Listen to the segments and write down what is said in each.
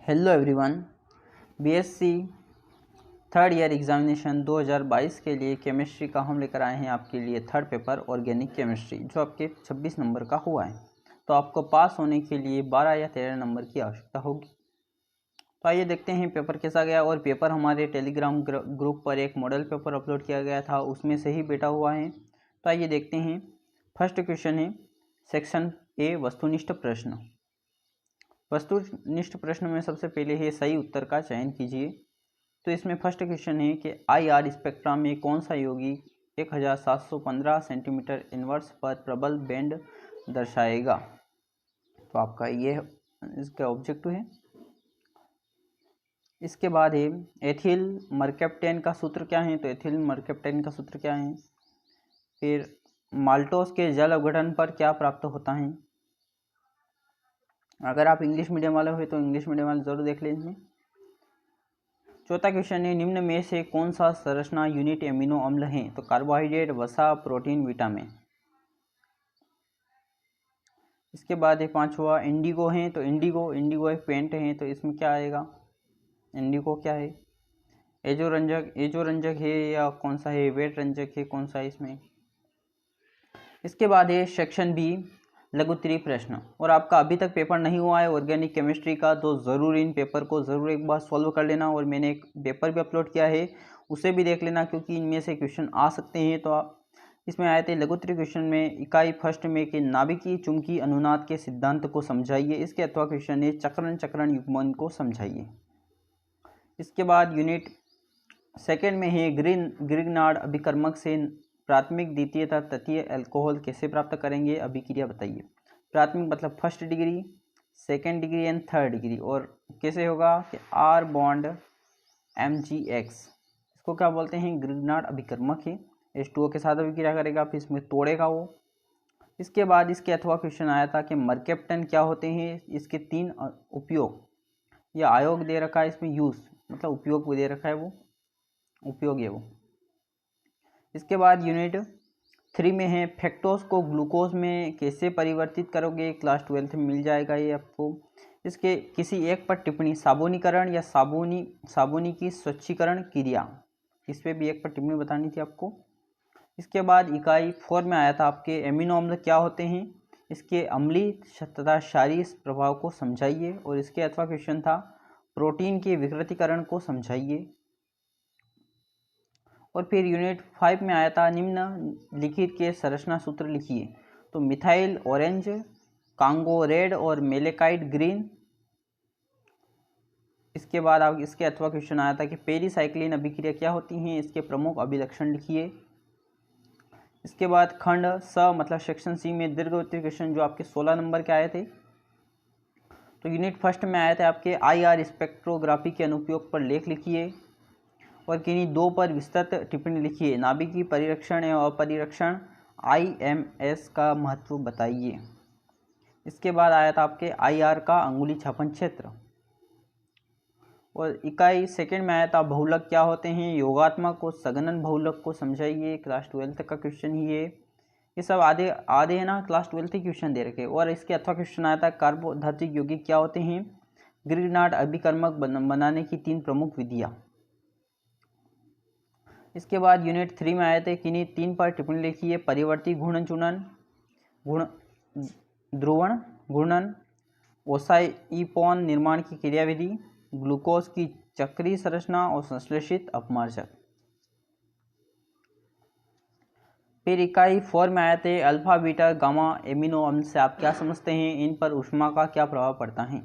Hello everyone. BSc third year examination 2022 के लिए chemistry का हम लेकर आए हैं आपके लिए थर्ड पेपर ऑर्गेनिक केमिस्ट्री, जो आपके 26 नंबर का हुआ है। तो आपको पास होने के लिए 12 या 13 नंबर की आवश्यकता होगी। तो आइए देखते हैं पेपर कैसा गया। और पेपर हमारे टेलीग्राम ग्रुप पर एक मॉडल पेपर अपलोड किया गया था, उसमें से ही बेटा हुआ है। तो आइए देखते हैं। फर्स्ट क्वेश्चन है सेक्शन ए वस्तुनिष्ठ प्रश्न। वस्तुनिष्ठ प्रश्न में सबसे पहले है सही उत्तर का चयन कीजिए। तो इसमें फर्स्ट क्वेश्चन है कि IR स्पेक्ट्रम में कौन सा यौगिक 1715 सेंटीमीटर इनवर्स पर प्रबल बैंड दर्शाएगा। तो आपका ये इसका ऑब्जेक्टिव है। इसके बाद है एथिल मरकैप्टेन का सूत्र क्या है। तो एथिल मरकैप्टेन का सूत्र क्या है। फिर माल्टोस के जल अवघटन पर क्या प्राप्त होता है। अगर आप इंग्लिश मीडियम वाले हो तो इंग्लिश मीडियम वाले जरूर देख लें इसमें। चौथा क्वेश्चन है निम्न में से कौन सा संरचना यूनिट एमिनो अम्ल है। तो कार्बोहाइड्रेट, वसा, प्रोटीन, विटामिन। इसके बाद है पांचवा इंडिगो है। तो इंडिगो एक पेंट है। तो इसमें क्या आएगा, इंडिगो क्या है। एजो रंजक है या कौन सा है, वेट रंजक है, कौन सा है इसमें। इसके बाद है सेक्शन बी लघुत्तरीय प्रश्न। और आपका अभी तक पेपर नहीं हुआ है ऑर्गेनिक केमिस्ट्री का, तो ज़रूर इन पेपर को ज़रूर एक बार सॉल्व कर लेना। और मैंने एक पेपर भी अपलोड किया है, उसे भी देख लेना, क्योंकि इनमें से क्वेश्चन आ सकते हैं। तो आप इसमें आए थे लघुत्तरीय क्वेश्चन में इकाई फर्स्ट में कि नाभिकीय चुंबकीय अनुनाद के सिद्धांत को समझाइए। इसके अथवा क्वेश्चन है चक्रण युग्मन को समझाइए। इसके बाद यूनिट सेकेंड में है ग्रिग्नार्ड अभिकर्मक से प्राथमिक, द्वितीय तथा तृतीय अल्कोहल कैसे प्राप्त करेंगे, अभिक्रिया बताइए। प्राथमिक मतलब first degree, second degree and third degree. और कैसे होगा कि R बॉन्ड MgX, इसको क्या बोलते हैं, ग्रिग्नार्ड अभिकर्मक है। H2O के साथ अभिक्रिया करेगा, फिर इसमें तोड़ेगा वो। इसके बाद इसके अथवा क्वेश्चन आया था कि मरकैप्टन क्या होते हैं। इसके 3 उपयोग या आयोग दे रखा है इसमें, यूज मतलब उपयोग को दे रखा है, वो उपयोग है वो। इसके बाद यूनिट 3 में है फ्रक्टोज को ग्लूकोज में कैसे परिवर्तित करोगे। क्लास 12 में मिल जाएगा ये आपको। इसके किसी एक पर टिप्पणी, साबुनीकरण या साबुनी की स्वच्छीकरण क्रिया, इस पर भी एक पर टिप्पणी बतानी थी आपको। इसके बाद इकाई 4 में आया था आपके एमिनो अम्ल क्या होते हैं, इसके अम्लीय तथा क्षारीय प्रभाव को समझाइए। और इसके अथवा क्वेश्चन था प्रोटीन के विकृतीकरण को समझाइए। और फिर यूनिट 5 में आया था निम्नलिखित के संरचना सूत्र लिखिए। तो मिथाइल ऑरेंज, कांगो रेड और मेलेकाइड ग्रीन। इसके बाद आप इसके अथवा क्वेश्चन आया था कि पेरीसाइक्लिन अभिक्रिया क्या होती हैं, इसके प्रमुख अभिलक्षण लिखिए। इसके बाद खंड स मतलब सेक्शन सी में दीर्घवृत्तीय क्वेश्चन जो आपके 16 नंबर के आए थे। तो यूनिट फर्स्ट में आए थे आपके IR स्पेक्ट्रोग्राफी के अनुप्रयोग पर लेख लिखिए। और किन्हीं 2 पर विस्तृत टिप्पणी लिखिए। नाभिकीय परिरक्षण एवं अपरिरक्षण IMS का महत्व बताइए। इसके बाद आया था आपके IR का अंगुली छापन क्षेत्र। और इकाई सेकंड में आया था बहुलक क्या होते हैं, योगात्मक और संघनन बहुलक को समझाइए। क्लास 12 तक का क्वेश्चन ही है ये सब आधे है ना, क्लास 12 के क्वेश्चन दे रखे। और इसके अथवा क्वेश्चन आया था कार्बोधातुक यौगिक क्या होते हैं, ग्रिग्नार्ड अभिकर्मक बनाने की 3 प्रमुख विधियाँ। इसके बाद यूनिट 3 में आए थे किन्हीं 3 पर टिप्पणी लिखिए। परिवर्ती घूर्णन चूर्णन, ध्रुवण घूर्णन, ओसाइपोन निर्माण की क्रियाविधि, ग्लूकोज की चक्रीय संरचना और संश्लेषित अपमार्जक। फिर इकाई 4 में आए थे अल्फा बीटा गामा एमिनो अम्ल से आप क्या समझते हैं, इन पर ऊष्मा का क्या प्रभाव पड़ता है।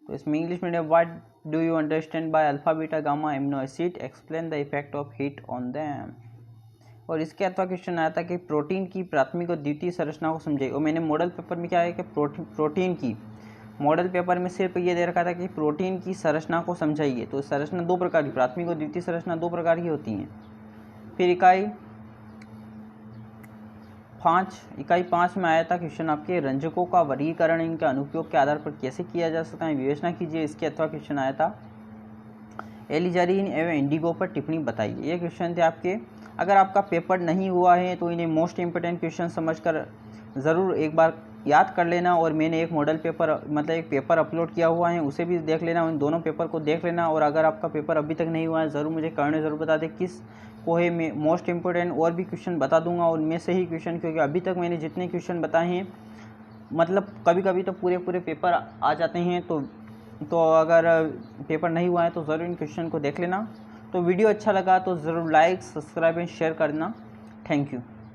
तो इसमें English medium what do you understand by alpha beta gamma amino acid, explain the effect of heat on them. और इसके अथवा क्वेश्चन आया था कि प्रोटीन की प्राथमिक और द्वितीय संरचना को समझे। और मैंने मॉडल पेपर में क्या है कि प्रोटीन की मॉडल पेपर में सिर्फ ये दे रखा था कि प्रोटीन की संरचना को समझाइए। तो संरचना 2 प्रकार की, प्राथमिक और द्वितीय संरचना 2 प्रकार की होती हैं। फिर इकाई 5 में आया था क्वेश्चन आपके रंजकों का वर्गीकरण इनके अनुप्रयोग के आधार पर कैसे किया जा सकता है, विवेचना कीजिए। इसके अथवा क्वेश्चन आया था एलिजारीन एवं इंडिगो पर टिप्पणी बताइए। ये क्वेश्चन थे आपके। अगर आपका पेपर नहीं हुआ है तो इन्हें मोस्ट इंपोर्टेंट क्वेश्चन समझकर ज़रूर एक बार याद कर लेना, और मैंने एक मॉडल पेपर मतलब एक पेपर अपलोड किया हुआ है, उसे भी देख लेना, उन दोनों पेपर को देख लेना। और अगर आपका पेपर अभी तक नहीं हुआ है ज़रूर मुझे कमेंट ज़रूर बता दें किस को है मैं मोस्ट इंपॉर्टेंट, और भी क्वेश्चन बता दूंगा उनमें से ही क्वेश्चन, क्योंकि अभी तक मैंने जितने क्वेश्चन बताए हैं मतलब कभी कभी तो पूरे पूरे पेपर आ जाते हैं, तो अगर पेपर नहीं हुआ है तो ज़रूर इन क्वेश्चन को देख लेना। तो वीडियो अच्छा लगा तो ज़रूर लाइक, सब्सक्राइब एंड शेयर करना। Thank you.